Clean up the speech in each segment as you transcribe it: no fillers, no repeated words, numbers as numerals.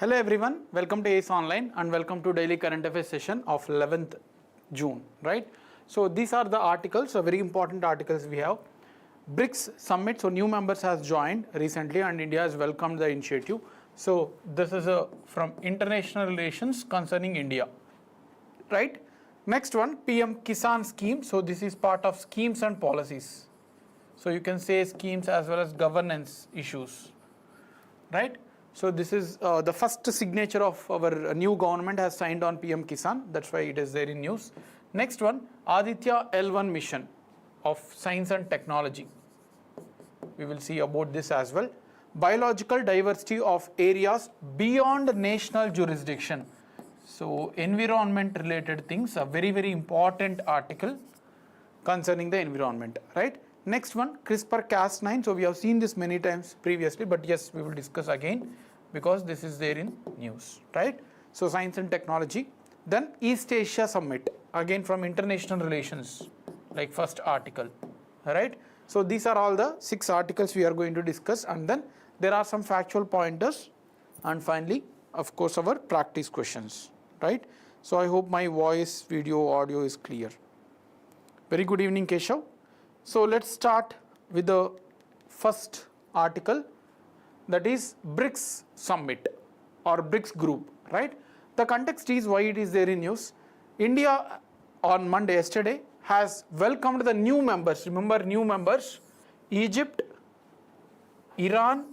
Hello everyone, welcome to ACE Online and welcome to daily current affairs session of 11th June, right? So these are the articles, very important articles we have. BRICS summit, so new members has joined recently and India has welcomed the initiative. So this is from international relations concerning India, right? Next one, PM-KISAN scheme. So this is part of schemes and policies. So you can say schemes as well as governance issues, right? So this is the first signature of our new government has signed on PM-KISAN. That's why it is there in news. Next one, Aditya L1 mission of science and technology. We will see about this as well. Biological diversity of areas beyond national jurisdiction. So environment related things, a very, very important article concerning the environment, right? Next one, CRISPR-Cas9. So we have seen this many times previously, but yes, we will discuss again because this is there in news, right? So science and technology. Then East Asia Summit, again from international relations, like first article, right? So these are all the 6 articles we are going to discuss, and then there are some factual pointers, and finally, of course, our practice questions, right? So I hope my voice, video, audio is clear. Very good evening, Keshav. So let's start with the first article, that is BRICS summit or BRICS group, right? The context is why it is there in news. India on Monday, yesterday, has welcomed the new members. Remember new members, Egypt, Iran,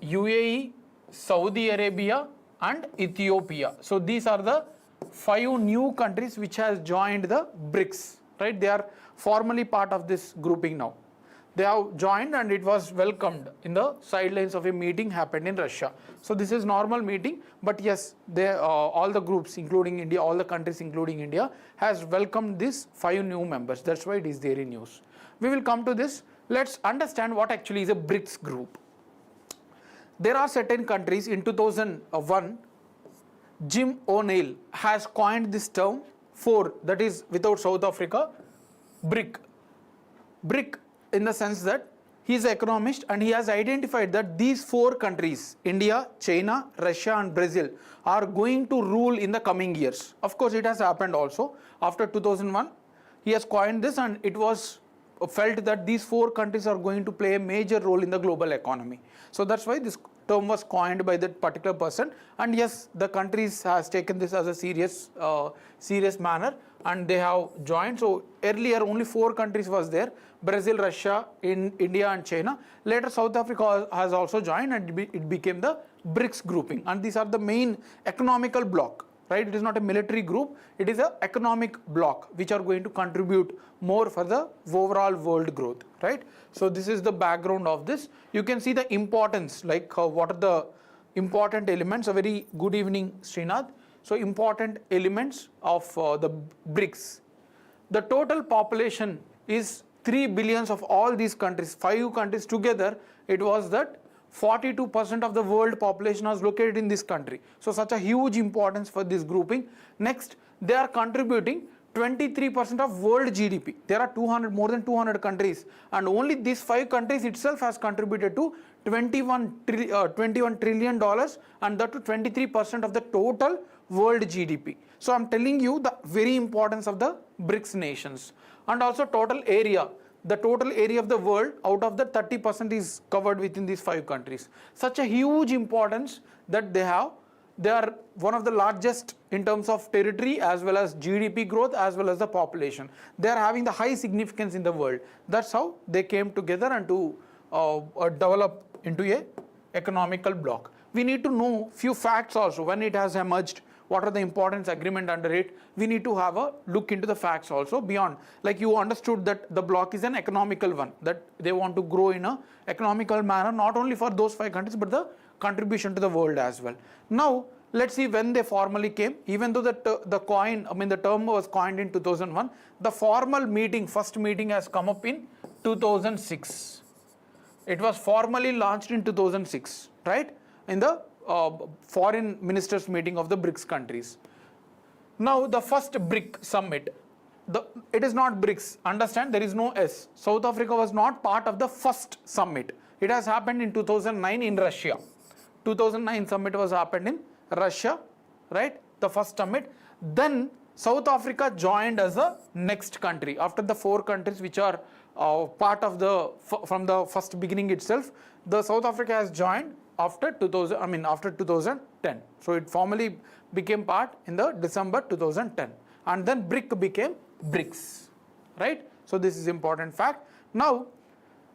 UAE, Saudi Arabia and Ethiopia. So these are the 5 new countries which has joined the BRICS. Right, they are formally part of this grouping now. They have joined and it was welcomed in the sidelines of a meeting happened in Russia. So this is normal meeting, but yes, they all the groups including India, all the countries including India has welcomed these 5 new members. That's why it is there in news. We will come to this. Let's understand what actually is a BRICS group. There are certain countries. In 2001, Jim O'Neill has coined this term. 4, that is without South Africa, BRIC. BRIC in the sense that he is an economist and he has identified that these 4 countries, India, China, Russia and Brazil, are going to rule in the coming years. Of course, it has happened also. After 2001, he has coined this and it was felt that these 4 countries are going to play a major role in the global economy. So that's why this term was coined by that particular person, and yes, the countries has taken this as a serious manner and they have joined. So earlier only 4 countries was there: Brazil, Russia, India and China. Later South Africa has also joined and it became the BRICS grouping, and these are the main economical bloc, right? It is not a military group, it is an economic bloc which are going to contribute more for the overall world growth, right? So this is the background of this. You can see the importance, like what are the important elements. A very good evening, Srinath. So important elements of the BRICS. The total population is 3 billions of all these countries, 5 countries together. It was that 42% of the world population was located in this country. So such a huge importance for this grouping. Next, they are contributing 23% of world GDP. There are more than 200 countries, and only these 5 countries itself has contributed to $21 trillion, and that to 23% of the total world GDP. So I'm telling you the very importance of the BRICS nations. And also total area. The total area of the world, out of the 30% is covered within these 5 countries. Such a huge importance that they have. They are one of the largest in terms of territory as well as GDP growth as well as the population. They are having the high significance in the world. That's how they came together and to develop into a economical bloc. We need to know few facts also when it has emerged. What are the importance agreement under it? We need to have a look into the facts also beyond. Like you understood that the bloc is an economical one, that they want to grow in a economical manner, not only for those 5 countries, but the contribution to the world as well. Now, let's see when they formally came. Even though the term was coined in 2001, the formal meeting, first meeting has come up in 2006. It was formally launched in 2006, right? In the foreign ministers meeting of the BRICS countries. Now the first BRIC summit, it is not BRICS, understand, there is no S. South Africa was not part of the first summit. It has happened in 2009 in Russia. 2009 summit was happened in Russia, right? The first summit. Then South Africa joined as a next country after the 4 countries which are part of the from the first beginning itself. The South Africa has joined after 2010. So it formally became part in the December 2010, and then BRIC became BRICS, right? So this is important fact. Now,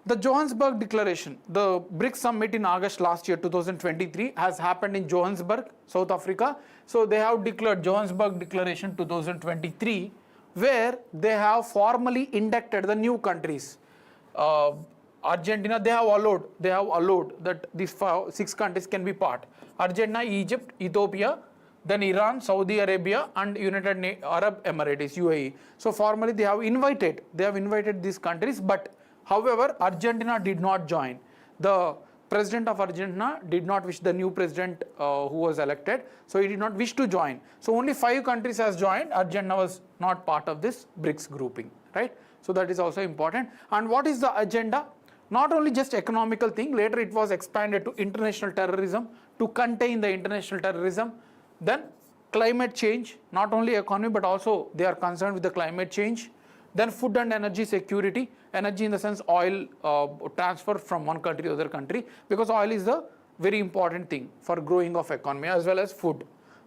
the Johannesburg Declaration, the BRICS summit in August last year 2023 has happened in Johannesburg, South Africa. So they have declared Johannesburg Declaration 2023, where they have formally inducted the new countries. Argentina, they have allowed that these 6 countries can be part. Argentina, Egypt, Ethiopia, then Iran, Saudi Arabia, and United Arab Emirates, UAE. So formally they have invited these countries, but however, Argentina did not join. The president of Argentina did not wish, the new president who was elected, so he did not wish to join. So only 5 countries has joined. Argentina was not part of this BRICS grouping, right? So that is also important. And what is the agenda? Not only just economical thing, later it was expanded to international terrorism, to contain the international terrorism. Then climate change, not only economy, but also they are concerned with the climate change. Then food and energy security, energy in the sense oil transfer from one country to other country, because oil is the very important thing for growing of economy as well as food.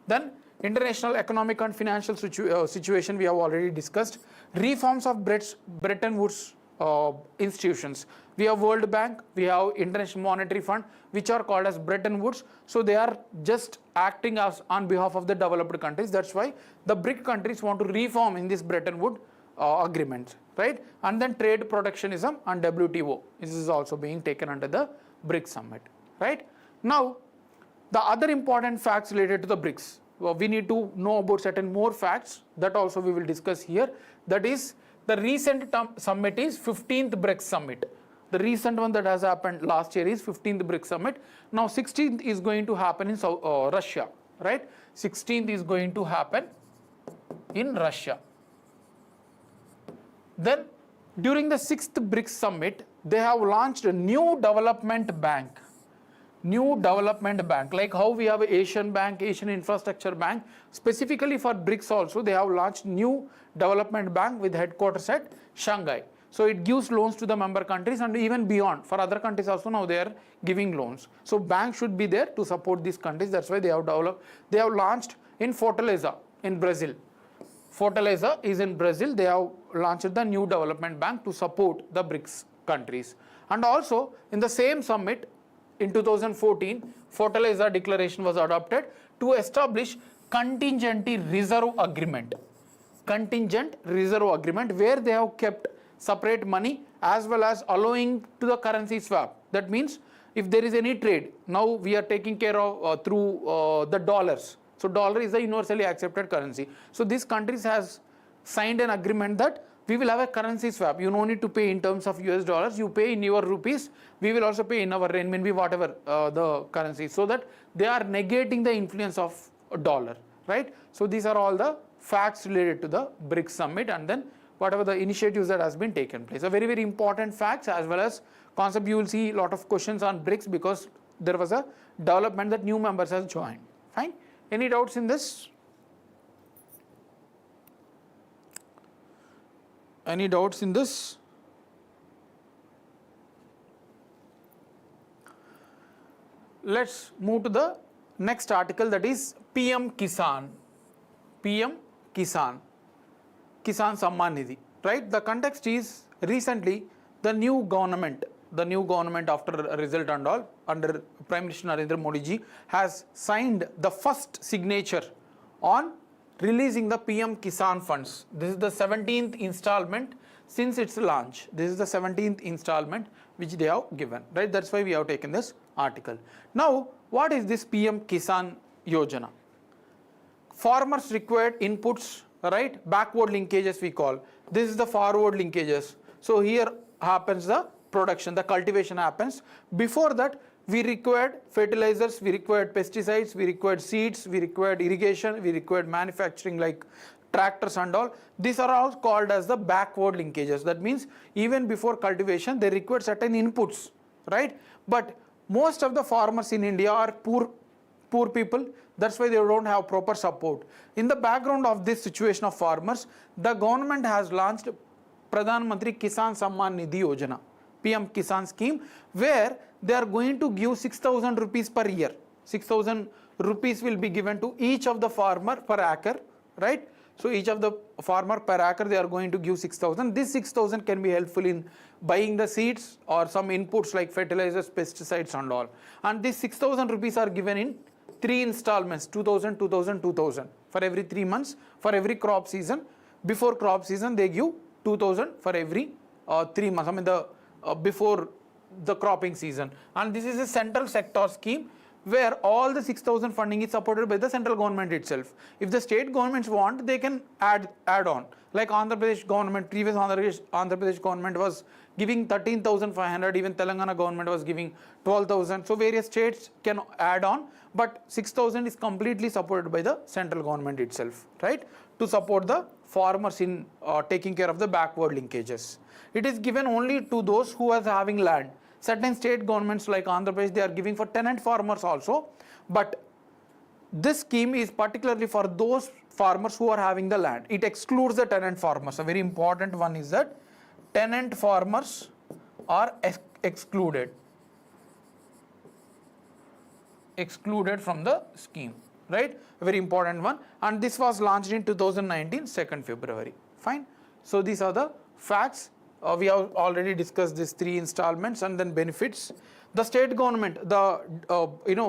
Then international economic and financial situation we have already discussed. Reforms of Bretton Woods institutions. We have World Bank, we have International Monetary Fund, which are called as Bretton Woods. So they are just acting as on behalf of the developed countries. That's why the BRIC countries want to reform in this Bretton Woods agreements, right? And then trade protectionism and WTO. This is also being taken under the BRICS summit, right? Now, the other important facts related to the BRICS. We need to know about certain more facts that also we will discuss here. That is, the recent summit is 15th BRICS summit. The recent one that has happened last year is 15th BRICS summit. Now 16th is going to happen in Russia, right? 16th is going to happen in Russia. Then during the 6th BRICS summit, they have launched a new development bank. New development bank, like how we have Asian Bank, Asian Infrastructure Bank, specifically for BRICS also, they have launched new development bank with headquarters at Shanghai. So it gives loans to the member countries and even beyond. For other countries also now they are giving loans. So banks should be there to support these countries. That's why they have launched in Fortaleza in Brazil. Fortaleza is in Brazil. They have launched the new development bank to support the BRICS countries. And also in the same summit in 2014, Fortaleza Declaration was adopted to establish contingency reserve agreement. Contingent reserve agreement, where they have kept separate money as well as allowing to the currency swap. That means if there is any trade, now we are taking care of through the dollars. So dollar is the universally accepted currency. So these countries has signed an agreement that we will have a currency swap. You no need to pay in terms of US dollars. You pay in your rupees. We will also pay in our renminbi, whatever the currency, so that they are negating the influence of dollar, right? So these are all the facts related to the BRICS summit, and then whatever the initiatives that has been taken place. So very, very important facts, as well as concept. You will see a lot of questions on BRICS because there was a development that new members has joined. Fine. Any doubts in this? Any doubts in this? Let's move to the next article, that is PM-KISAN. PM-KISAN. Kisan Samman Nidhi, right? The context is recently the new government after a result and all under Prime Minister Narendra Modi ji has signed the first signature on releasing the PM-KISAN funds. This is the 17th installment since its launch. This is the 17th installment which they have given, right? That's why we have taken this article. Now, what is this PM-KISAN Yojana? Farmers required inputs, right? Backward linkages we call. This is the forward linkages. So here happens the production, the cultivation happens. Before that, we required fertilizers, we required pesticides, we required seeds, we required irrigation, we required manufacturing like tractors and all. These are all called as the backward linkages. That means even before cultivation, they required certain inputs, right? But most of the farmers in India are poor people. That's why they don't have proper support. In the background of this situation of farmers, the government has launched Pradhan Mantri Kisan Samman Nidhi Yojana, PM-KISAN scheme, where they are going to give 6,000 rupees per year. 6,000 rupees will be given to each of the farmer per acre, right? So each of the farmer per acre, they are going to give 6,000. This 6,000 can be helpful in buying the seeds or some inputs like fertilizers, pesticides and all. And these 6,000 rupees are given in 3 installments, 2,000, 2,000, 2,000 for every 3 months, for every crop season. Before crop season, they give 2,000 for every 3 months, I mean before the cropping season. And this is a central sector scheme where all the 6,000 funding is supported by the central government itself. If the state governments want, they can add on. Like Andhra Pradesh government, previous Andhra Pradesh government was giving 13,500, even Telangana government was giving 12,000. So various states can add on, but 6,000 is completely supported by the central government itself, right? To support the farmers in taking care of the backward linkages. It is given only to those who are having land. Certain state governments like Andhra Pradesh, they are giving for tenant farmers also, but this scheme is particularly for those farmers who are having the land. It excludes the tenant farmers. A very important one is that tenant farmers are excluded from the scheme, right? A very important one. And this was launched in 2019, 2nd February. Fine. So these are the facts. We have already discussed these 3 installments and then benefits. The state government, the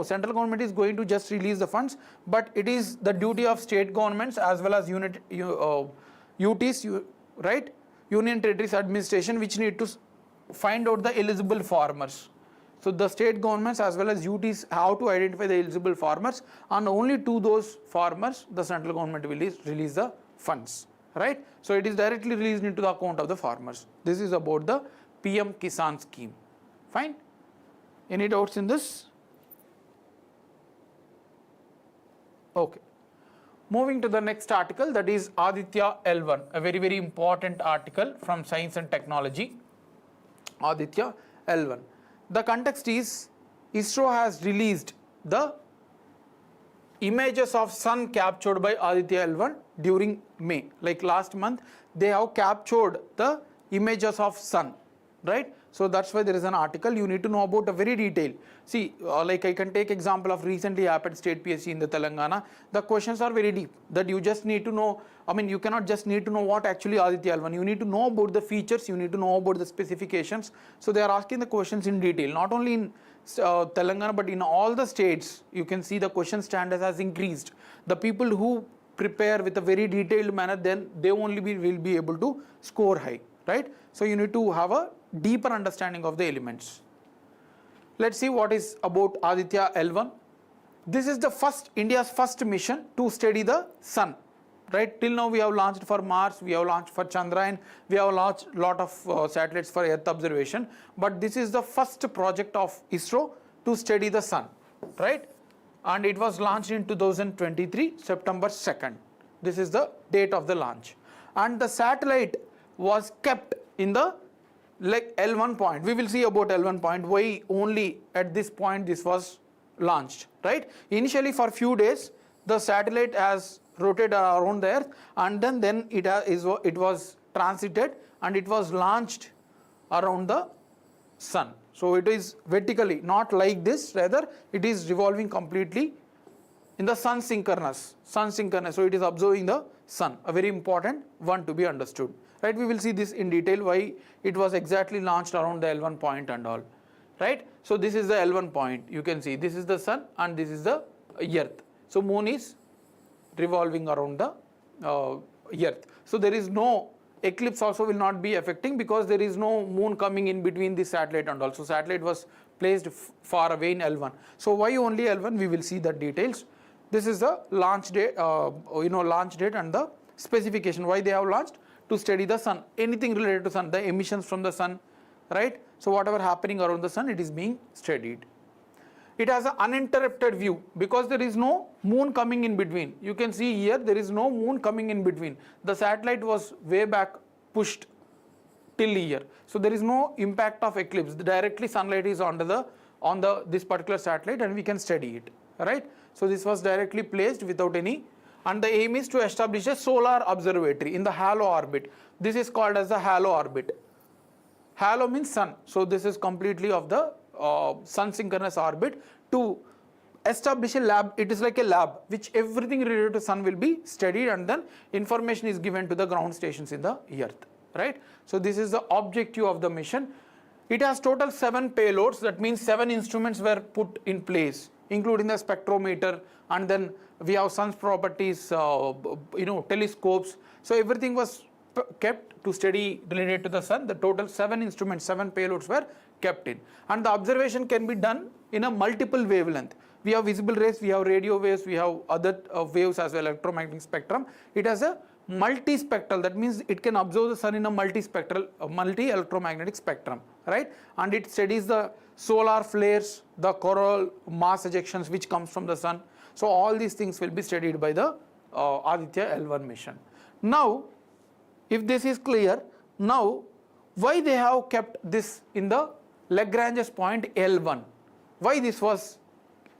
central government is going to just release the funds, but it is the duty of state governments as well as UTs, right? Union Territories Administration, which need to find out the eligible farmers. So the state governments as well as UTs have to identify the eligible farmers, and only to those farmers the central government will release the funds. Right? So it is directly released into the account of the farmers. This is about the PM-KISAN scheme. Fine? Any doubts in this? Okay. Moving to the next article, that is Aditya L1, a very, very important article from Science and Technology. Aditya L1. The context is ISRO has released the images of sun captured by Aditya L1 during May. Like last month, they have captured the images of sun, right? So that's why there is an article. You need to know about a very detailed. See, like I can take example of recently happened state PSC in the Telangana. The questions are very deep that you just need to know. I mean, you cannot just need to know what actually Aditya L1. You need to know about the features. You need to know about the specifications. So they are asking the questions in detail, not only in Telangana, but in all the states. You can see the question standard has increased. The people who prepare with a very detailed manner, then they only will be able to score high, right? So you need to have a deeper understanding of the elements. Let's see what is about Aditya L1. This is the India's first mission to study the sun, right? Till now we have launched for Mars, we have launched for Chandrayaan, we have launched lot of satellites for Earth observation, but this is the first project of ISRO to study the sun, right? And it was launched in 2023, September 2nd. This is the date of the launch. And the satellite was kept in the like L1 point. We will see about L1 point, why only at this point this was launched, right? Initially for few days, the satellite has rotated around the Earth, and then it was transited and it was launched around the sun. So it is vertically, not like this, rather it is revolving completely in the sun synchronous. So it is observing the sun, a very important one to be understood. Right? We will see this in detail, why it was exactly launched around the L1 point and all. Right? So this is the L1 point. You can see this is the sun and this is the earth. So moon is revolving around the earth. So there is no eclipse also will not be affecting, because there is no moon coming in between the satellite and also satellite was placed far away in L1. So why only L1? We will see the details. This is the launch date, launch date and the specification. Why they have launched? To study the sun, anything related to sun, the emissions from the sun, right? So whatever happening around the sun, it is being studied. It has an uninterrupted view because there is no moon coming in between. You can see here there is no moon coming in between. The satellite was way back pushed till here. So there is no impact of eclipse. Directly sunlight is on this particular satellite and we can study it, right? So this was directly placed without any, and the aim is to establish a solar observatory in the halo orbit. This is called as the halo orbit. Halo means sun. So this is completely of the sun synchronous orbit to establish a lab. It is like a lab which everything related to sun will be studied, and then information is given to the ground stations in the earth, right? So this is the objective of the mission. It has total 7 payloads. That means 7 instruments were put in place, including the spectrometer, and then we have sun's properties, telescopes. So everything was kept to study related to the sun. The total 7 instruments, 7 payloads were kept in, and the observation can be done in a multiple wavelength. We have visible rays, we have radio waves, we have other waves as well, electromagnetic spectrum. It has a multispectral, that means it can observe the sun in a multispectral, multi-electromagnetic spectrum, right? And it studies the solar flares, the coronal mass ejections which comes from the sun. So all these things will be studied by the Aditya L1 mission. Now, if this is clear, now why they have kept this in the Lagrange's point L1? Why this was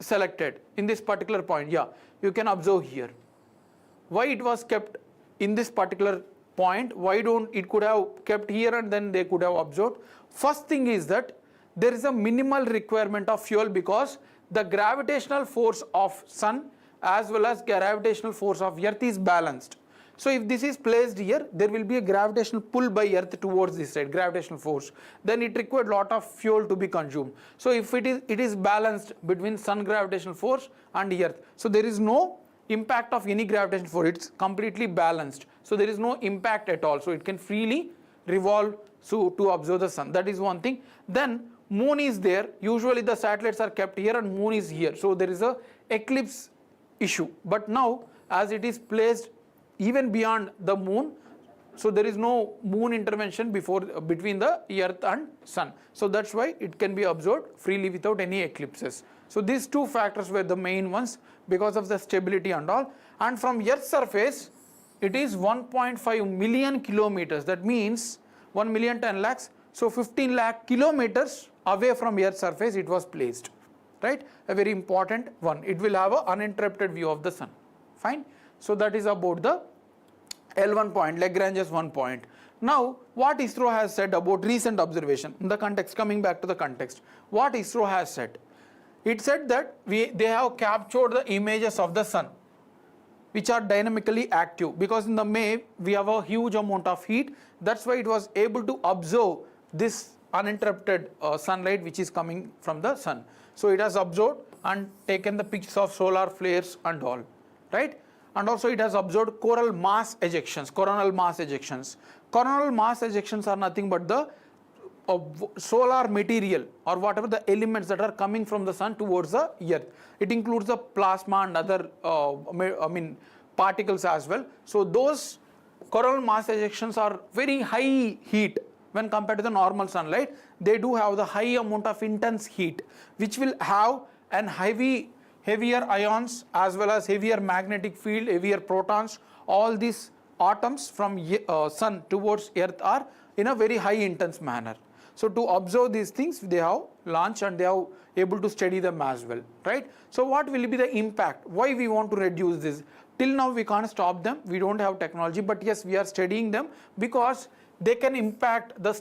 selected in this particular point? Yeah, you can observe here. Why it was kept in this particular point? Why don't it could have kept here and then they could have observed? First thing is that there is a minimal requirement of fuel, because the gravitational force of sun as well as gravitational force of earth is balanced. So if this is placed here, there will be a gravitational pull by earth towards this side, gravitational force. Then it required lot of fuel to be consumed. So if it is balanced between sun gravitational force and earth, so there is no impact of any gravitational force. It's completely balanced. So there is no impact at all. So it can freely revolve to observe the sun. That is one thing. Then moon is there. Usually the satellites are kept here and moon is here. So there is a eclipse issue. But now as it is placed even beyond the moon, so there is no moon intervention between the earth and sun. So that's why it can be observed freely without any eclipses. So these 2 factors were the main ones because of the stability and all. And from earth's surface, it is 1.5 million kilometers. That means 1 million 10 lakhs. So 15 lakh kilometers away from earth's surface it was placed, right? A very important one. It will have an uninterrupted view of the sun. Fine. So that is about the L1 point, Lagrange's 1 point. Now, what ISRO has said about recent observation in the context, coming back to the context, what ISRO has said? It said that they have captured the images of the sun, which are dynamically active, because in the May we have a huge amount of heat. That's why it was able to observe this uninterrupted sunlight which is coming from the sun. So it has observed and taken the pictures of solar flares and all, right? And also it has observed coronal mass ejections. Coronal mass ejections are nothing but the solar material or whatever the elements that are coming from the sun towards the earth. It includes the plasma and other particles as well. So those coronal mass ejections are very high heat when compared to the normal sunlight. They do have the high amount of intense heat, which will have an heavier ions as well as heavier magnetic field, heavier protons. All these atoms from sun towards earth are in a very high intense manner. So to observe these things, they have launched and they are able to study them as well, right? So what will be the impact? Why we want to reduce this? Till now we can't stop them. We don't have technology, but yes, we are studying them because they can impact the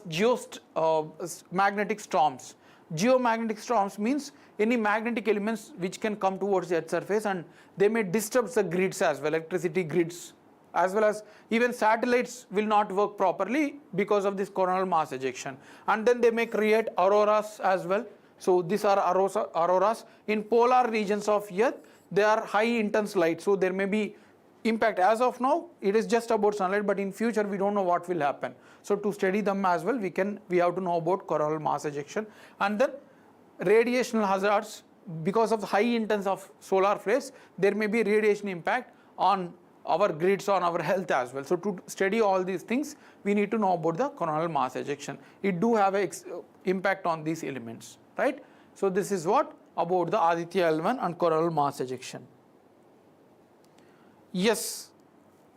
magnetic storms. Geomagnetic storms means any magnetic elements which can come towards the earth's surface, and they may disturb the grids as well, electricity grids, as well as even satellites will not work properly because of this coronal mass ejection. And then they may create auroras as well. So these are auroras in polar regions of earth. They are high intense light, so there may be impact. As of now it is just about sunlight, but in future we don't know what will happen. So to study them as well, we have to know about coronal mass ejection. And then radiational hazards, because of the high intensity of solar flares, there may be radiation impact on our grids, on our health as well. So to study all these things, we need to know about the coronal mass ejection. It do have an impact on these elements, right? So this is what about the Aditya L1 and coronal mass ejection. Yes,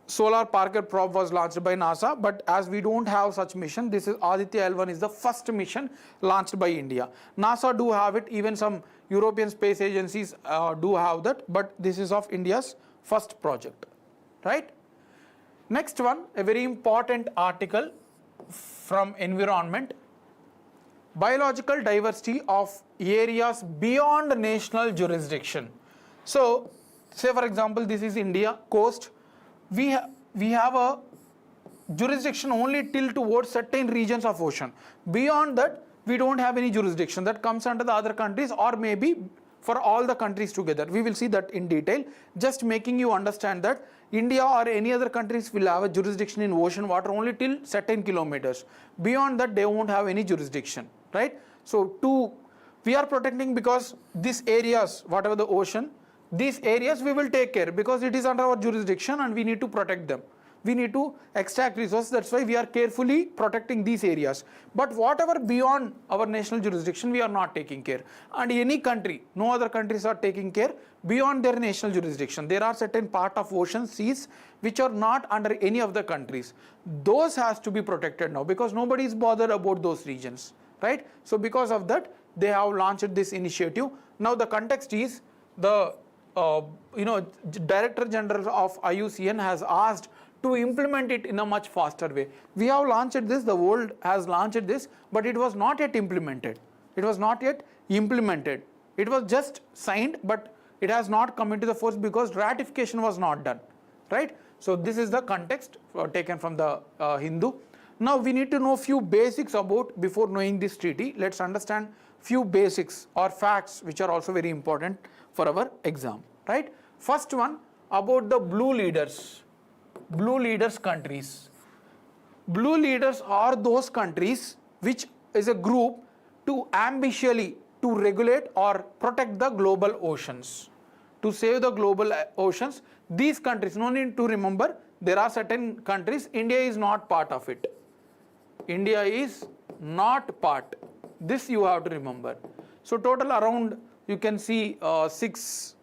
Solar Parker probe was launched by NASA, but as we don't have such mission, this is Aditya L1 is the first mission launched by India. NASA do have it, even some European space agencies do have that, but this is of India's first project, right? Next one, a very important article from environment. Biological diversity of areas beyond national jurisdiction. So, say for example, this is India coast. We have a jurisdiction only till towards certain regions of ocean. Beyond that, we don't have any jurisdiction. That comes under the other countries, or maybe for all the countries together. We will see that in detail. Just making you understand that India or any other countries will have a jurisdiction in ocean water only till certain kilometers. Beyond that, they won't have any jurisdiction, right? So we are protecting because these areas, whatever the ocean, these areas we will take care because it is under our jurisdiction and we need to protect them. We need to extract resources, that's why we are carefully protecting these areas. But whatever beyond our national jurisdiction, we are not taking care. And any country, no other countries are taking care beyond their national jurisdiction. There are certain part of ocean, seas, which are not under any of the countries. Those has to be protected now because nobody is bothered about those regions, right? So because of that, they have launched this initiative. Now the context is the Director General of IUCN has asked to implement it in a much faster way. We have launched this, the world has launched this, but it was not yet implemented. It was not yet implemented. It was just signed, but it has not come into the force because ratification was not done, right? So this is the context taken from the Hindu. Now we need to know few basics about, before knowing this treaty, let's understand few basics or facts which are also very important for our exam, right? First one, about the blue leaders. Blue leaders countries. Blue leaders are those countries which is a group to ambitiously to regulate or protect the global oceans, to save the global oceans. These countries, no need to remember, there are certain countries, India is not part of it. India is not part. This you have to remember. So total around, you can see 6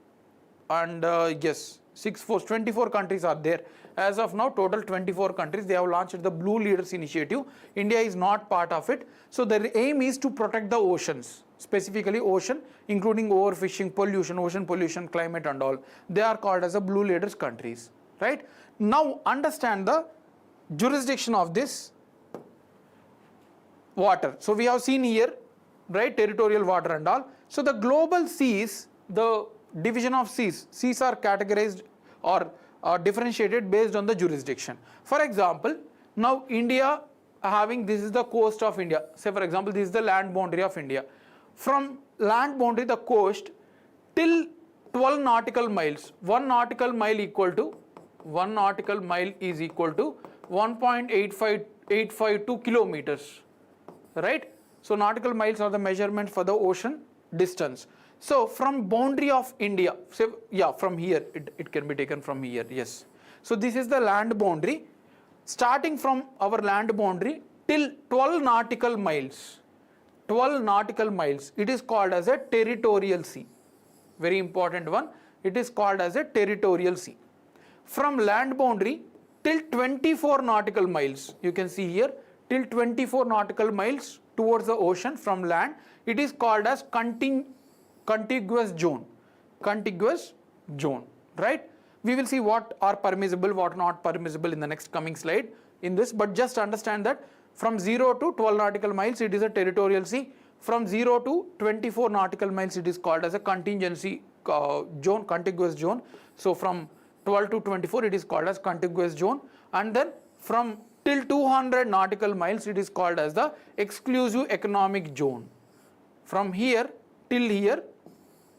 and 24 countries are there. As of now, total 24 countries, they have launched the Blue Leaders Initiative. India is not part of it. So their aim is to protect the oceans, specifically ocean, including overfishing, pollution, ocean pollution, climate and all. They are called as the Blue Leaders countries, right? Now understand the jurisdiction of this water. So we have seen here, right, territorial water and all. So the global seas, the division of seas are categorized or differentiated based on the jurisdiction. For example, now India having, this is the coast of India. Say for example, this is the land boundary of India. From land boundary, the coast, till 12 nautical miles, 1 nautical mile is equal to 1.852 kilometers, right? So nautical miles are the measurement for the ocean distance. So from boundary of India, say, from here, it can be taken from here, yes. So this is the land boundary. Starting from our land boundary till 12 nautical miles, it is called as a territorial sea. Very important one, it is called as a territorial sea. From land boundary till 24 nautical miles, you can see here, till 24 nautical miles towards the ocean from land, it is called as contiguous zone, right? We will see what are permissible, what not permissible in the next coming slide in this, but just understand that from 0 to 12 nautical miles it is a territorial sea. From 0 to 24 nautical miles it is called as a contingency zone, contiguous zone. So from 12 to 24 it is called as contiguous zone, and then from till 200 nautical miles it is called as the exclusive economic zone. From here till here,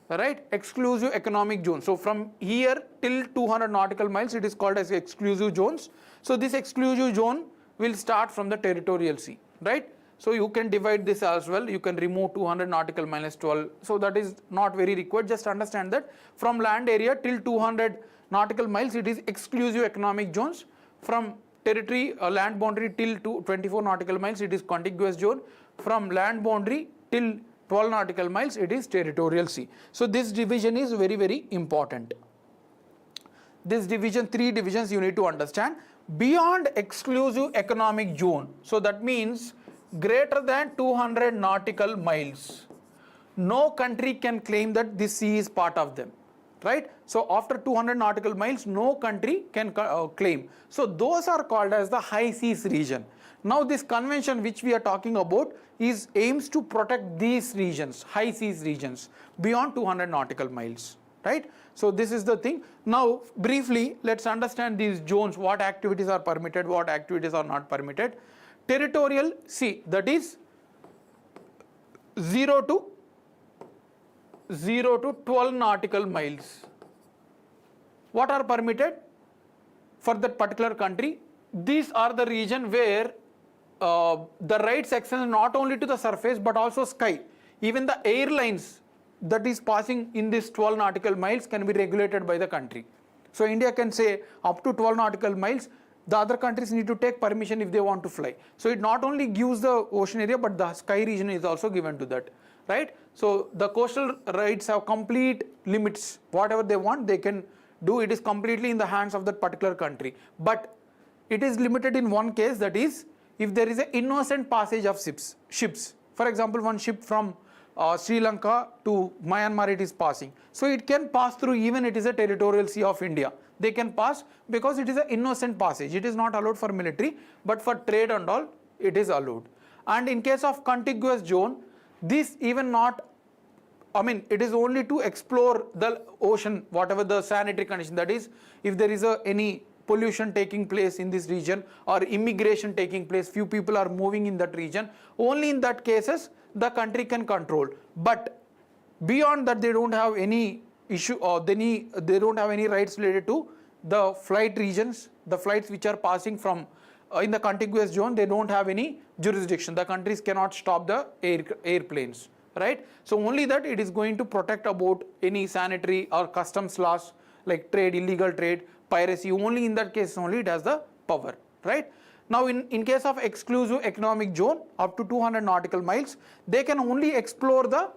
right, exclusive economic zone. So from here till 200 nautical miles it is called as exclusive zones. So this exclusive zone will start from the territorial sea, right? So you can divide this as well, you can remove 200 nautical minus 12, so that is not very required. Just understand that from land area till 200 nautical miles it is exclusive economic zones. From territory land boundary till 24 nautical miles it is contiguous zone. From land boundary till 12 nautical miles it is territorial sea. So this division is very, very important. this division, 3 divisions you need to understand. Beyond exclusive economic zone, so that means greater than 200 nautical miles, no country can claim that this sea is part of them, right? So after 200 nautical miles, no country can claim. So those are called as the high seas region. Now this convention which we are talking about is aims to protect these regions, high seas regions, beyond 200 nautical miles, right? So this is the thing. Now briefly, let's understand these zones, what activities are permitted, what activities are not permitted. Territorial sea, that is 0 to 12 nautical miles. What are permitted for that particular country? These are the region where the rights extend not only to the surface but also sky. Even the airlines that is passing in this 12 nautical miles can be regulated by the country. So India can say up to 12 nautical miles, the other countries need to take permission if they want to fly. So it not only gives the ocean area, but the sky region is also given to that, right? So the coastal rights have complete limits. Whatever they want, they can do. It is completely in the hands of that particular country. But it is limited in one case, that is, if there is an innocent passage of ships. For example, one ship from Sri Lanka to Myanmar it is passing. So it can pass through, even it is a territorial sea of India. They can pass because it is an innocent passage. It is not allowed for military, but for trade and all, it is allowed. And in case of contiguous zone, this even not, I mean, it is only to explore the ocean, whatever the sanitary condition, that is, if there is any pollution taking place in this region or immigration taking place, few people are moving in that region, only in that cases the country can control. But beyond that, they don't have any issue, or they don't have any rights related to the flight regions, the flights which are passing from in the contiguous zone. They don't have any jurisdiction. The countries cannot stop the airplanes, right? So only that it is going to protect about any sanitary or customs laws like trade, illegal trade, piracy. Only in that case only it has the power, right? Now in case of exclusive economic zone up to 200 nautical miles, they can only explore the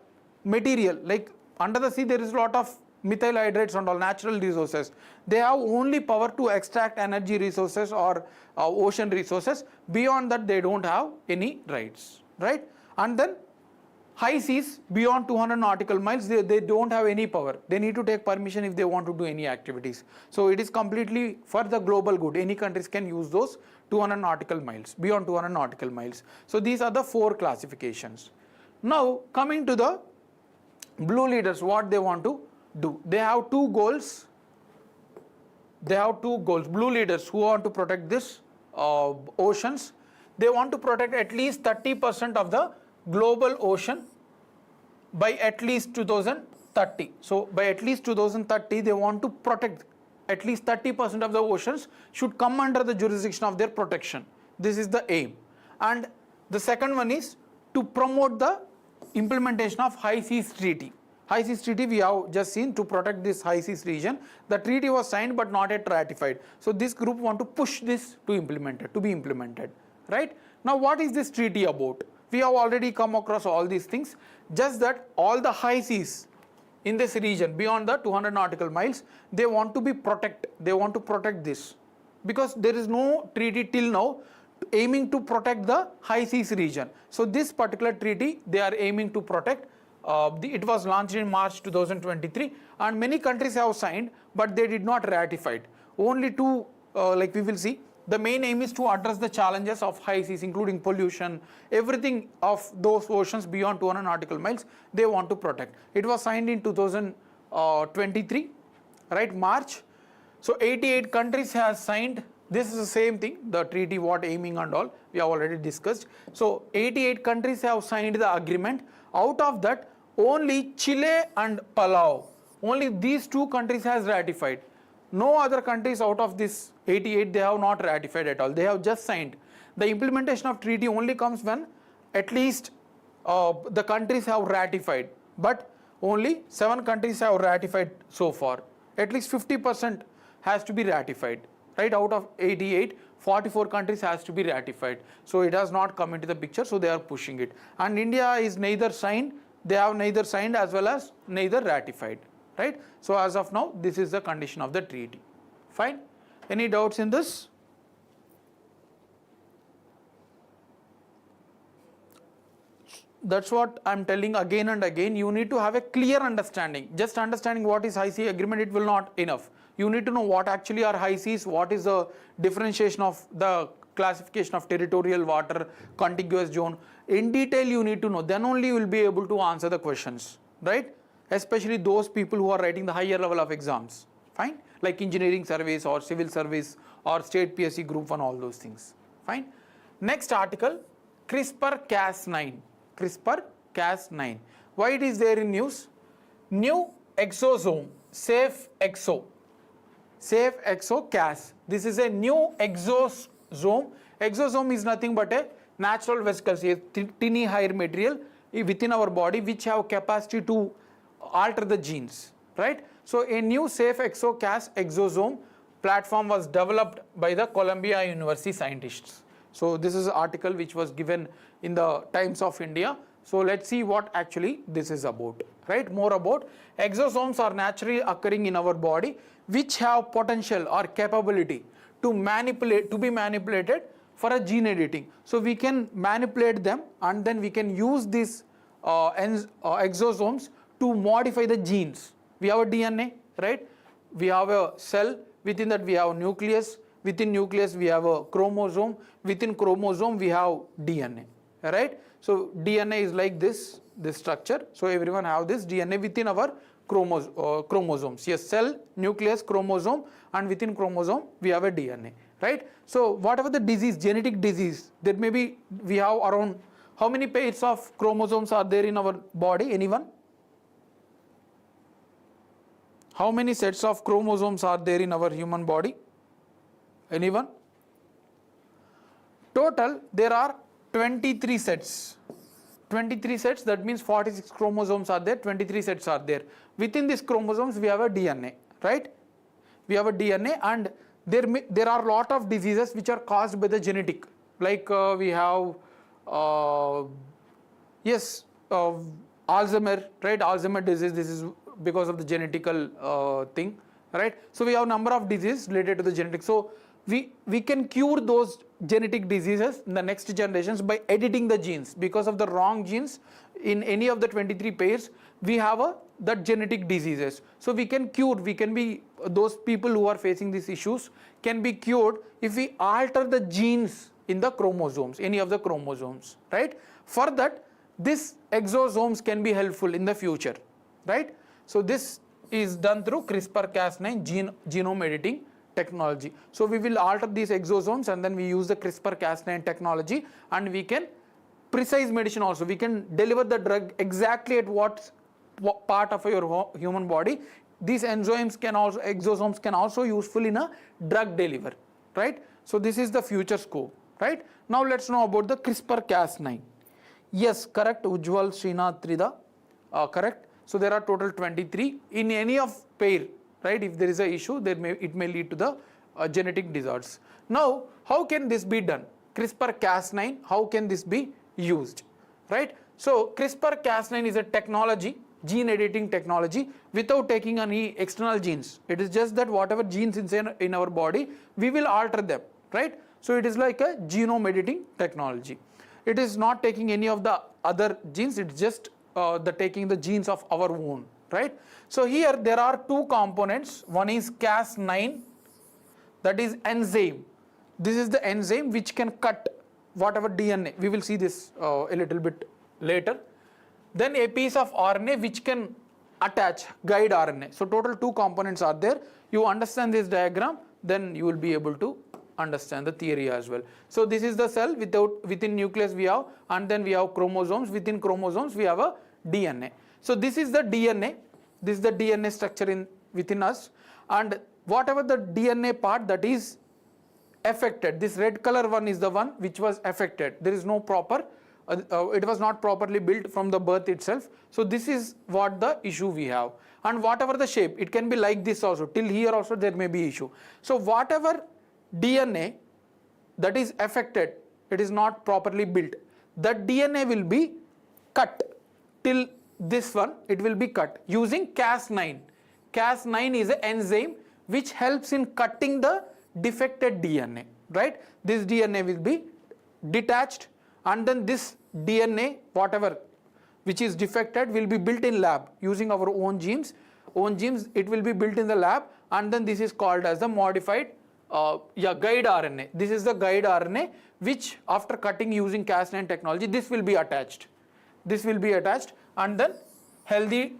material, like under the sea there is a lot of methyl hydrates and all natural resources. They have only power to extract energy resources or ocean resources. Beyond that they don't have any rights, right? And then high seas beyond 200 nautical miles, they don't have any power. They need to take permission if they want to do any activities. So it is completely for the global good. Any countries can use those 200 nautical miles, beyond 200 nautical miles. So these are the 4 classifications. Now coming to the blue leaders, what they want to do. They have 2 goals. Blue leaders who want to protect this oceans, they want to protect at least 30% of the global ocean by at least 2030. So by at least 2030 they want to protect at least 30% of the oceans should come under the jurisdiction of their protection. This is the aim. And the second one is to promote the implementation of High Seas Treaty. High Seas Treaty we have just seen to protect this high seas region. The treaty was signed but not yet ratified. So this group want to push this to be implemented, right? Now what is this treaty about? We have already come across all these things, just that all the high seas in this region beyond the 200 nautical miles, they want to protect this, because there is no treaty till now aiming to protect the high seas region. So this particular treaty they are aiming to protect. It was launched in March 2023 and many countries have signed, but they did not ratify it. Only 2, like we will see. The main aim is to address the challenges of high seas, including pollution, everything of those oceans beyond 200 nautical miles, they want to protect. It was signed in 2023, right, March. So 88 countries have signed. This is the same thing, the treaty, what aiming and all, we have already discussed. So 88 countries have signed the agreement. Out of that, only Chile and Palau, only these 2 countries has ratified. No other countries out of this 88, they have not ratified at all. They have just signed. The implementation of treaty only comes when at least the countries have ratified. But only 7 countries have ratified so far. At least 50% has to be ratified. Right, out of 88, 44 countries has to be ratified. So it has not come into the picture, so they are pushing it. And India is neither signed, they have neither signed as well as neither ratified. Right. So as of now, this is the condition of the treaty. Fine. Any doubts in this? That's what I'm telling again and again. You need to have a clear understanding. Just understanding what is high sea agreement, it will not enough. You need to know what actually are high seas, what is the differentiation of the classification of territorial water, contiguous zone. In detail you need to know, then only you will be able to answer the questions, right? Especially those people who are writing the higher level of exams, fine? Like engineering service or civil service or state PSC group 1, all those things, fine? Next article, CRISPR-Cas9. CRISPR-Cas9. Why it is there in news? New exosome, safe exo Cas. This is a new exosome. Exosome is nothing but a natural vesicles, a tiny higher material within our body which have capacity to alter the genes, right? So a new safe Cas exosome platform was developed by the Columbia University scientists. So this is an article which was given in the Times of India. So let's see what actually this is about, right? More about exosomes are naturally occurring in our body which have potential or capability to be manipulated for a gene editing. So we can manipulate them and then we can use these exosomes to modify the genes. We have a DNA, right? We have a cell, within that we have a nucleus, within nucleus we have a chromosome, within chromosome we have DNA, right? So DNA is like this structure. So everyone have this DNA within our chromosomes. Yes, cell, nucleus, chromosome, and within chromosome we have a DNA, right? So whatever the disease, genetic disease, there may be, we have around, how many pairs of chromosomes are there in our body? Anyone? How many sets of chromosomes are there in our human body? Anyone? Total there are 23 sets. 23 sets, that means 46 chromosomes are there, 23 sets are there. Within these chromosomes we have a DNA, right? We have a DNA, and there are a lot of diseases which are caused by the genetic, like we have Alzheimer, right? Alzheimer disease, this is because of the genetical thing, right? So we have number of diseases related to the genetic. So we can cure those genetic diseases in the next generations by editing the genes. Because of the wrong genes in any of the 23 pairs, we have that genetic diseases. So we can cure, we can be, those people who are facing these issues can be cured if we alter the genes in the chromosomes, any of the chromosomes, right? For that, these exosomes can be helpful in the future, right? So this is done through CRISPR-Cas9 genome editing technology. So we will alter these exosomes and then we use the CRISPR-Cas9 technology, and we can precise medicine also. We can deliver the drug exactly at what part of your human body. These enzymes can also, exosomes can also useful in a drug delivery, right? So this is the future scope, right? Now let's know about the CRISPR-Cas9. Yes, correct, Ujjwal, Srinath, Trida, correct. So there are total 23 in any of pair, right? If there is a issue, it may lead to the genetic disorders. Now, how can this be done? CRISPR-Cas9, how can this be used, right? So CRISPR-Cas9 is a technology, gene editing technology, without taking any external genes. It is just that whatever genes in our body, we will alter them, right? So it is like a genome editing technology. It is not taking any of the other genes, it's just taking the genes of our own, right? So here there are two components. One is Cas9, that is enzyme. This is the enzyme which can cut whatever DNA. We will see this a little bit later. Then a piece of RNA which can attach guide RNA. So total two components are there. You understand this diagram, then you will be able to understand the theory as well. So this is the cell, within nucleus we have, and then we have chromosomes. Within chromosomes we have a DNA. So this is the DNA. This is the DNA structure within us, and whatever the DNA part that is affected, this red color one is the one which was affected. There is no proper, it was not properly built from the birth itself. So this is what the issue we have, and whatever the shape, it can be like this also. Till here also there may be issue. So whatever DNA that is affected, it is not properly built, that DNA will be cut. Till this one, it will be cut using Cas9. Cas9 is an enzyme which helps in cutting the defected DNA, right? This DNA will be detached, and then this DNA, whatever which is defected, will be built in lab using our own genes. It will be built in the lab, and then this is called as the modified guide RNA. This is the guide RNA, which after cutting using Cas9 technology, this will be attached. This will be attached, and then healthy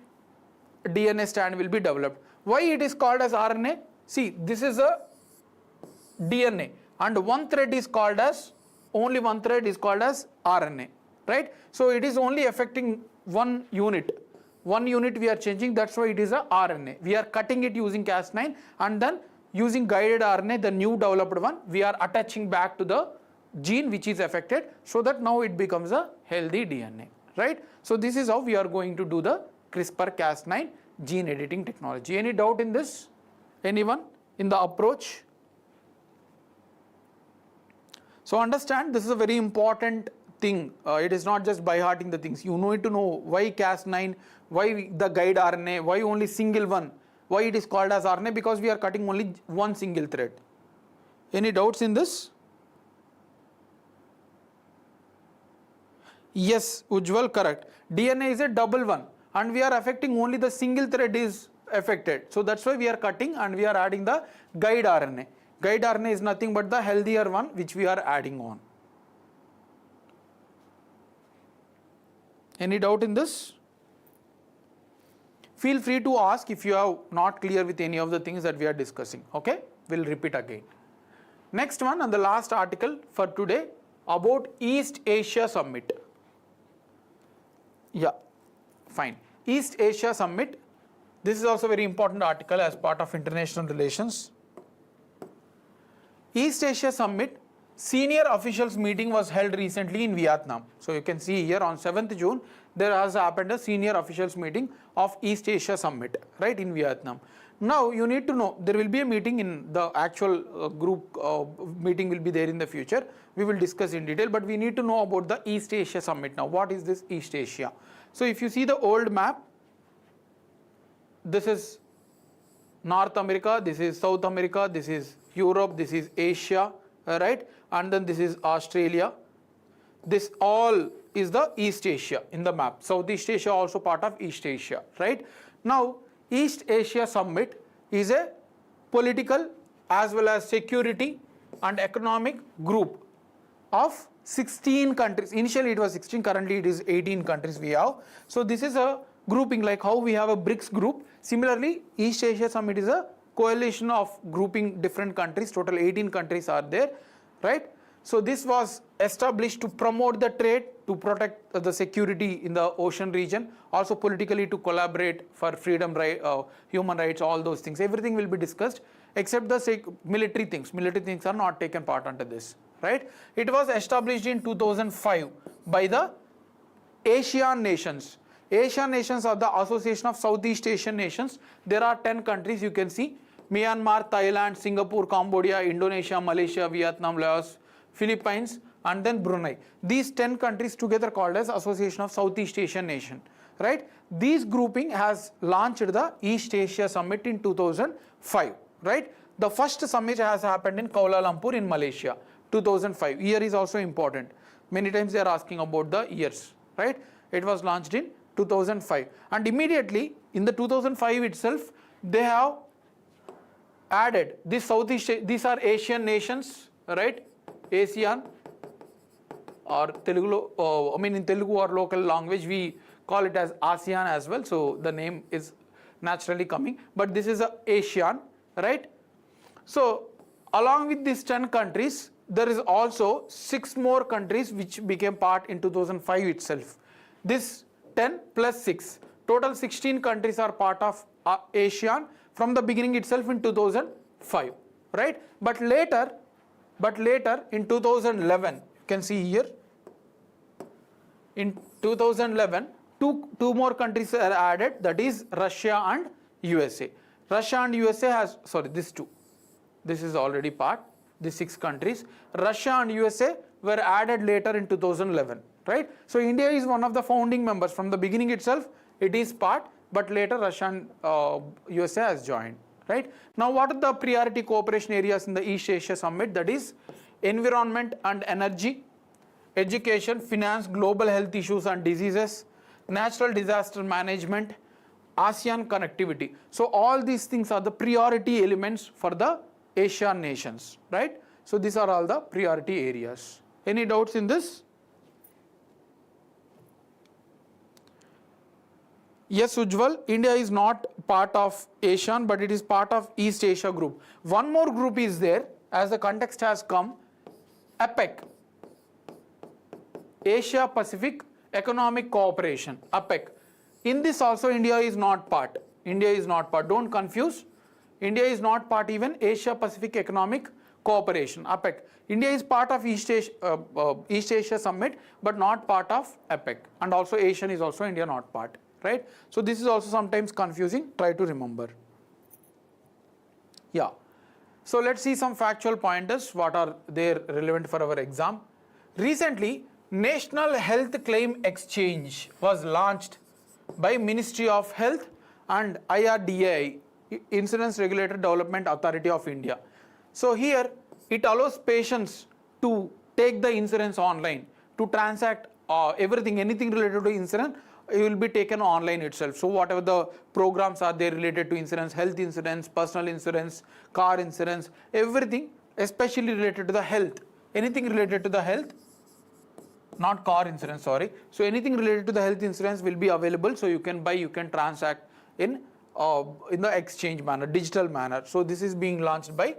DNA strand will be developed. Why it is called as RNA? See, this is a DNA, and one thread is called as, only one thread is called as RNA, right? So it is only affecting one unit. One unit we are changing, that's why it is a RNA. We are cutting it using Cas9, and then using guided RNA, the new developed one, we are attaching back to the gene which is affected, so that now it becomes a healthy DNA, right? So this is how we are going to do the CRISPR-Cas9 gene editing technology. Any doubt in this? Anyone in the approach? So understand, this is a very important thing. It is not just by hearting the things. You need to know why Cas9, why the guide RNA, why only single one, why it is called as RNA, because we are cutting only one single thread. Any doubts in this? Yes, Ujjwal, correct. DNA is a double one, and we are affecting only the single thread is affected. So that's why we are cutting and we are adding the guide RNA. Guide RNA is nothing but the healthier one which we are adding on. Any doubt in this? Feel free to ask if you are not clear with any of the things that we are discussing. Okay, we'll repeat again. Next one, and the last article for today, about East Asia Summit. Yeah, fine. East Asia Summit. This is also a very important article as part of international relations. East Asia Summit senior officials meeting was held recently in Vietnam. So you can see here on 7th June, there has happened a senior officials meeting of East Asia Summit, right, in Vietnam. Now you need to know, there will be a meeting in the actual group meeting will be there in the future. We will discuss in detail, but we need to know about the East Asia Summit now. What is this East Asia? So if you see the old map, this is North America, this is South America, this is Europe, this is Asia, right? And then this is Australia. This all is the East Asia in the map. Southeast Asia also part of East Asia, right? Now, East Asia Summit is a political as well as security and economic group of 16 countries. Initially it was 16, currently it is 18 countries we have. So this is a grouping like how we have a BRICS group. Similarly, East Asia Summit is a coalition of grouping different countries. Total 18 countries are there, right? So this was established to promote the trade, to protect the security in the ocean region, also politically to collaborate for freedom, human rights, all those things. Everything will be discussed except the military things. Military things are not taken part under this, right? It was established in 2005 by the Asian nations. Asian nations are the Association of Southeast Asian Nations. There are 10 countries you can see: Myanmar, Thailand, Singapore, Cambodia, Indonesia, Malaysia, Vietnam, Laos, Philippines, and then Brunei. These 10 countries together called as Association of Southeast Asian Nation, right? This grouping has launched the East Asia Summit in 2005, right? The first summit has happened in Kuala Lumpur in Malaysia, 2005. Year is also important. Many times they are asking about the years, right? It was launched in 2005, and immediately in the 2005 itself, they have added this Southeast. These are Asian nations, right? ASEAN, or Telugu, in Telugu or local language we call it as ASEAN as well. So the name is naturally coming, but this is a ASEAN, right? So along with these 10 countries, there is also 6 more countries which became part in 2005 itself. This 10 plus 6, total 16 countries are part of ASEAN from the beginning itself in 2005, right? But later in 2011, you can see here, in 2011, two more countries are added, that is Russia and USA. Russia and USA has, sorry, this is already part, the 6 countries. Russia and USA were added later in 2011, right? So India is one of the founding members. From the beginning itself, it is part, but later Russia and USA has joined, right? Now, what are the priority cooperation areas in the East Asia Summit? That is environment and energy, education, finance, global health issues and diseases, natural disaster management, ASEAN connectivity. So all these things are the priority elements for the Asian nations, right? So these are all the priority areas. Any doubts in this? Yes, Ujjwal, India is not part of ASEAN, but it is part of East Asia group. One more group is there, as the context has come, APEC, Asia Pacific Economic Cooperation, APEC. In this also India is not part. India is not part. Don't confuse. India is not part even Asia Pacific Economic Cooperation, APEC. India is part of East Asia Summit, but not part of APEC. And also ASEAN is also India not part. Right? So this is also sometimes confusing. Try to remember. Yeah. So let's see some factual pointers. What are there relevant for our exam? Recently, National Health Claim Exchange was launched by Ministry of Health and IRDAI, Insurance Regulator Development Authority of India. So here it allows patients to take the insurance online, to transact everything, anything related to insurance. It will be taken online itself. So whatever the programs are there related to insurance, health insurance, personal insurance, car insurance, everything, especially related to the health, anything related to the health, not car insurance, sorry. So anything related to the health insurance will be available. So you can buy, you can transact in the exchange manner, digital manner. So this is being launched by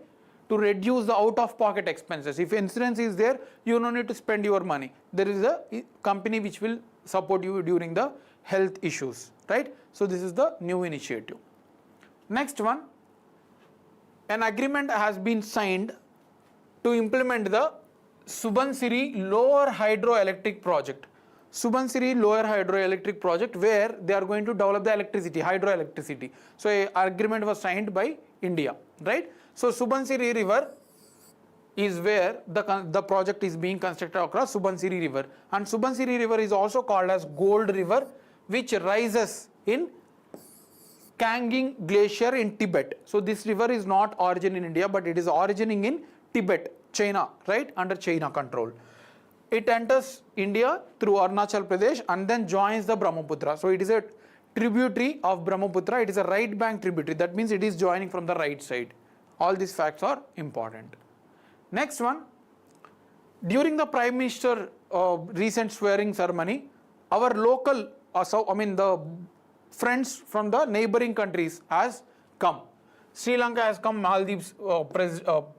to reduce the out-of-pocket expenses. If insurance is there, you don't need to spend your money. There is a company which will support you during the health issues, right? So this is the new initiative. Next one, an agreement has been signed to implement the Subansiri Lower Hydroelectric Project. Subansiri Lower Hydroelectric Project, where they are going to develop the electricity, hydroelectricity. So an agreement was signed by India, right? So Subansiri River is where the project is being constructed across Subansiri River. And Subansiri River is also called as Gold River, which rises in Kangin Glacier in Tibet. So this river is not origin in India, but it is origining in Tibet, China, right, under China control. It enters India through Arunachal Pradesh and then joins the Brahmaputra. So it is a tributary of Brahmaputra. It is a right bank tributary. That means it is joining from the right side. All these facts are important. Next one, during the Prime Minister recent swearing ceremony, our local, the friends from the neighboring countries has come. Sri Lanka has come, Maldives,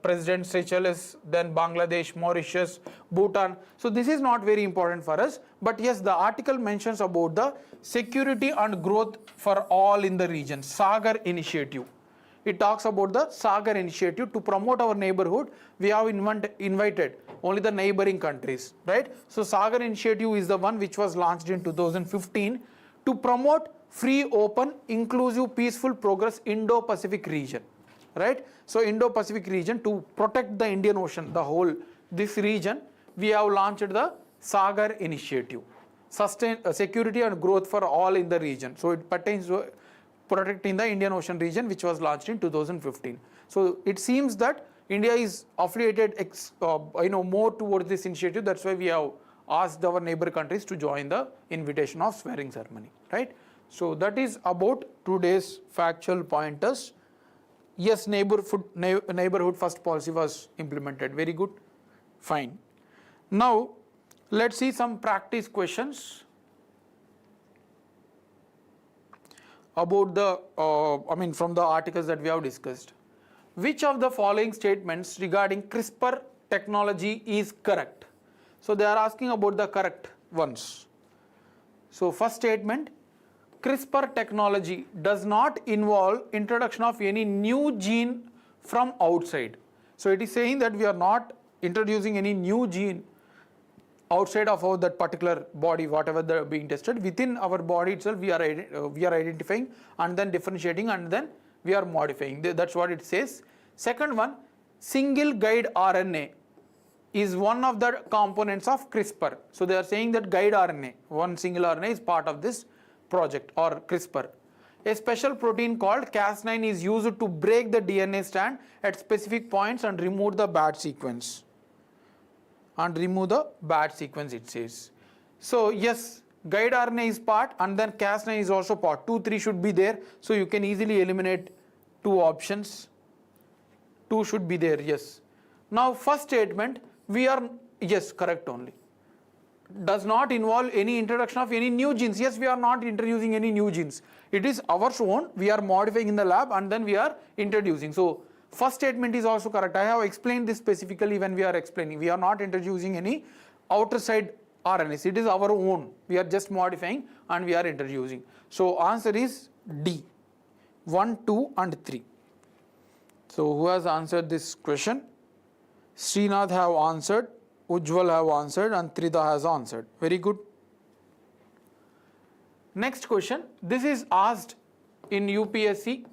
President Seychelles, then Bangladesh, Mauritius, Bhutan. So this is not very important for us. But yes, the article mentions about the security and growth for all in the region, Sagar Initiative. It talks about the Sagar Initiative to promote our neighborhood. We have invited only the neighboring countries, right? So Sagar Initiative is the one which was launched in 2015 to promote free, open, inclusive, peaceful progress Indo-Pacific region, right? So Indo-Pacific region, to protect the Indian Ocean, the whole, this region, we have launched the Sagar Initiative, security and growth for all in the region. So it pertains to protecting the Indian Ocean region, which was launched in 2015. So it seems that India is affiliated more towards this initiative. That's why we have asked our neighbor countries to join the invitation of swearing ceremony, right? So that is about today's factual pointers. Yes, neighborhood first policy was implemented. Very good. Fine. Now let's see some practice questions about the from the articles that we have discussed. Which of the following statements regarding CRISPR technology is correct? So they are asking about the correct ones. So first statement, CRISPR technology does not involve introduction of any new gene from outside. So it is saying that we are not introducing any new gene outside of that particular body, whatever they're being tested. Within our body itself, we are identifying and then differentiating and then we are modifying. That's what it says. Second one, single guide RNA is one of the components of CRISPR. So they are saying that guide RNA, one single RNA, is part of this project or CRISPR. A special protein called Cas9 is used to break the DNA strand at specific points and remove the bad sequence. It says. So yes, guide RNA is part and then Cas9 is also part. 2, 3 should be there. So you can easily eliminate 2 options. 2 should be there, yes. Now first statement, we are, yes, correct only. Does not involve any introduction of any new genes. Yes, we are not introducing any new genes. It is our own, we are modifying in the lab and then we are introducing. So first statement is also correct. I have explained this specifically when we are explaining. We are not introducing any outer side RNAs. It is our own. We are just modifying and we are introducing. So answer is D. 1, 2 and 3. So who has answered this question? Srinath have answered, Ujjwal have answered and Trida has answered. Very good. Next question. This is asked in UPSC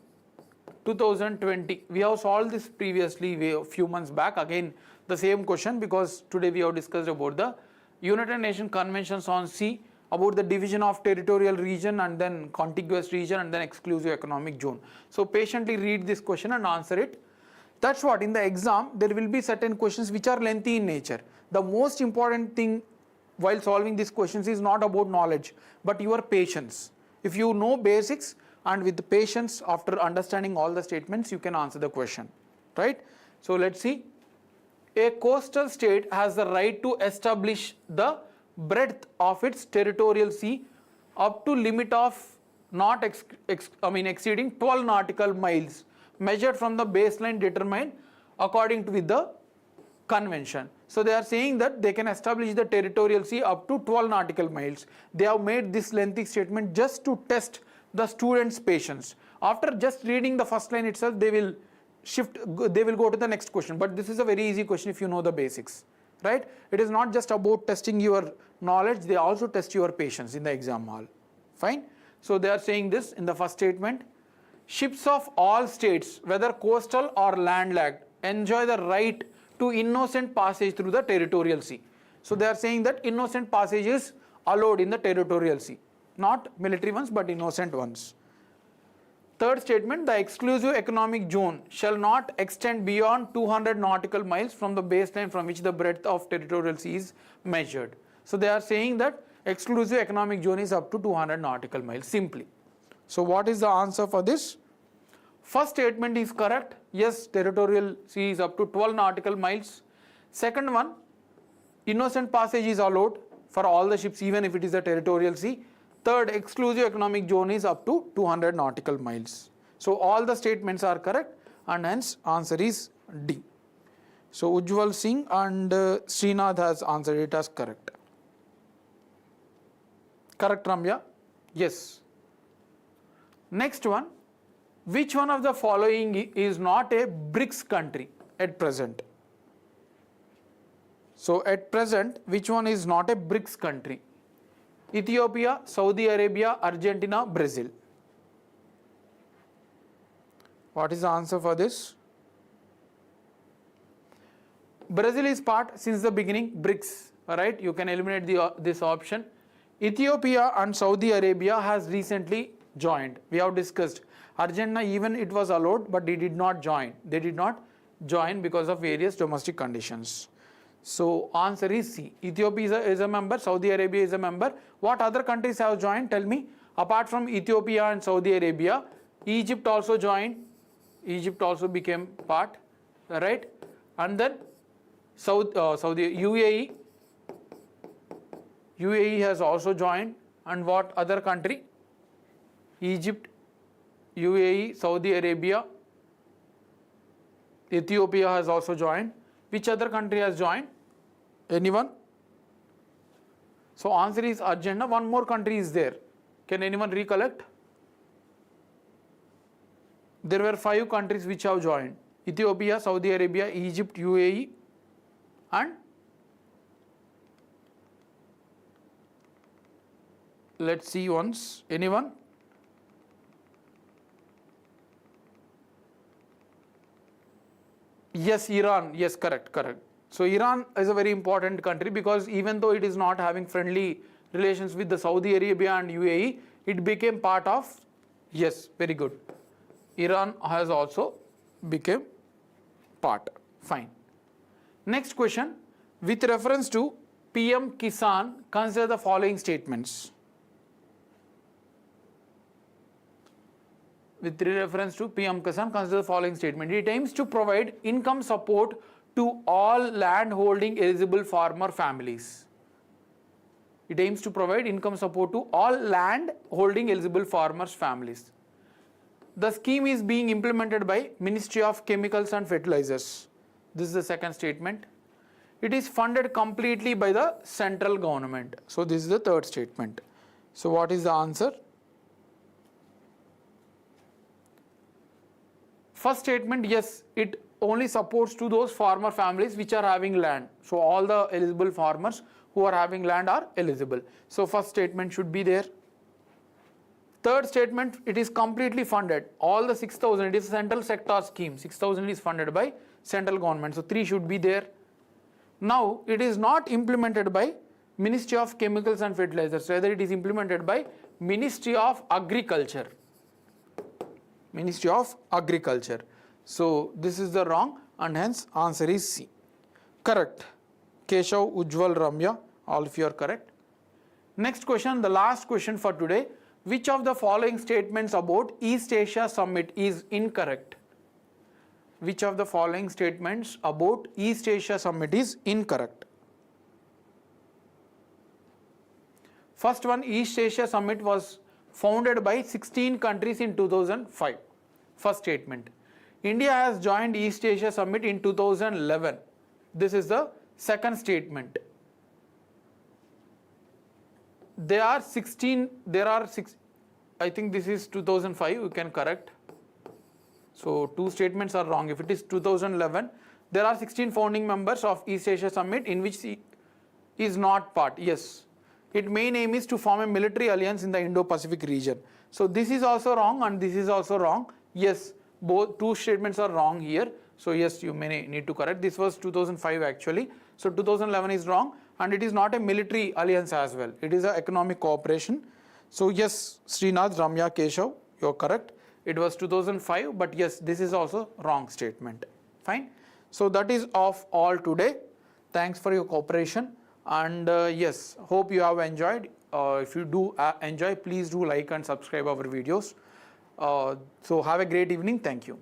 2020. We have solved this previously a few months back. Again the same question because today we have discussed about the United Nations Conventions on Sea, about the division of territorial region and then contiguous region and then exclusive economic zone. So patiently read this question and answer it. That's what in the exam there will be certain questions which are lengthy in nature. The most important thing while solving these questions is not about knowledge but your patience. If you know basics and with the patience after understanding all the statements you can answer the question, right? So let's see. A coastal state has the right to establish the breadth of its territorial sea up to limit of not exceeding 12 nautical miles measured from the baseline determined according to the convention. So they are saying that they can establish the territorial sea up to 12 nautical miles. They have made this lengthy statement just to test the students' patience. After just reading the first line itself, they will go to the next question. But this is a very easy question if you know the basics, right? It is not just about testing your knowledge, they also test your patience in the exam hall. Fine. So they are saying this in the first statement. Ships of all states, whether coastal or landlocked, enjoy the right to innocent passage through the territorial sea. So they are saying that innocent passage is allowed in the territorial sea. Not military ones but innocent ones. Third statement, the exclusive economic zone shall not extend beyond 200 nautical miles from the baseline from which the breadth of territorial sea is measured. So they are saying that exclusive economic zone is up to 200 nautical miles simply. So what is the answer for this? First statement is correct. Yes, territorial sea is up to 12 nautical miles. Second one, innocent passage is allowed for all the ships even if it is a territorial sea. Third, exclusive economic zone is up to 200 nautical miles. So all the statements are correct and hence answer is D. So Ujjwal Singh and Srinath has answered it as correct. Correct, Ramya? Yes. Next one, which one of the following is not a BRICS country at present? So at present, which one is not a BRICS country? Ethiopia, Saudi Arabia, Argentina, Brazil. What is the answer for this? Brazil is part since the beginning, BRICS, alright, you can eliminate this option. Ethiopia and Saudi Arabia has recently joined. We have discussed. Argentina even it was allowed but they did not join. They did not join because of various domestic conditions. So answer is C. Ethiopia is a member, Saudi Arabia is a member. What other countries have joined? Tell me. Apart from Ethiopia and Saudi Arabia, Egypt also joined. Egypt also became part, right? And then UAE has also joined. And what other country? Egypt, UAE, Saudi Arabia, Ethiopia has also joined. Which other country has joined? Anyone? So answer is Argentina. One more country is there. Can anyone recollect? There were 5 countries which have joined. Ethiopia, Saudi Arabia, Egypt, UAE and let's see once. Anyone? Yes, Iran. Yes, correct. So Iran is a very important country because even though it is not having friendly relations with the Saudi Arabia and UAE, it became part of Yes, very good. Iran has also become part. Fine. Next question. With reference to PM-KISAN, consider the following statements. With reference to PM-KISAN, consider the following statement. It aims to provide income support to all land holding eligible farmer families. It aims to provide income support to all land holding eligible farmers' families. The scheme is being implemented by Ministry of Chemicals and Fertilizers. This is the second statement. It is funded completely by the central government. So this is the third statement. So what is the answer? First statement, yes, it only supports to those farmer families which are having land. So all the eligible farmers who are having land are eligible. So first statement should be there. Third statement, it is completely funded. All the 6,000, it is a central sector scheme. 6,000 is funded by central government. So 3 should be there. Now, it is not implemented by Ministry of Chemicals and Fertilizers. Rather, it is implemented by Ministry of Agriculture. Ministry of Agriculture. So this is the wrong and hence answer is C. Correct. Keshav, Ujjwal, Ramya, all of you are correct. Next question, the last question for today. Which of the following statements about East Asia Summit is incorrect? Which of the following statements about East Asia Summit is incorrect? First one, East Asia Summit was founded by 16 countries in 2005. First statement. India has joined East Asia Summit in 2011. This is the second statement. There are 6, I think this is 2005, you can correct. So 2 statements are wrong. If it is 2011, there are 16 founding members of East Asia Summit in which he is not part. Yes. Its main aim is to form a military alliance in the Indo-Pacific region. So this is also wrong and this is also wrong. Yes, both 2 statements are wrong here. So yes, you may need to correct. This was 2005 actually. So 2011 is wrong and it is not a military alliance as well. It is an economic cooperation. So yes, Srinath, Ramya, Keshav, you are correct. It was 2005, but yes, this is also wrong statement. Fine. So that is of all today. Thanks for your cooperation. And yes, hope you have enjoyed. If you do enjoy, please do like and subscribe our videos. So have a great evening. Thank you.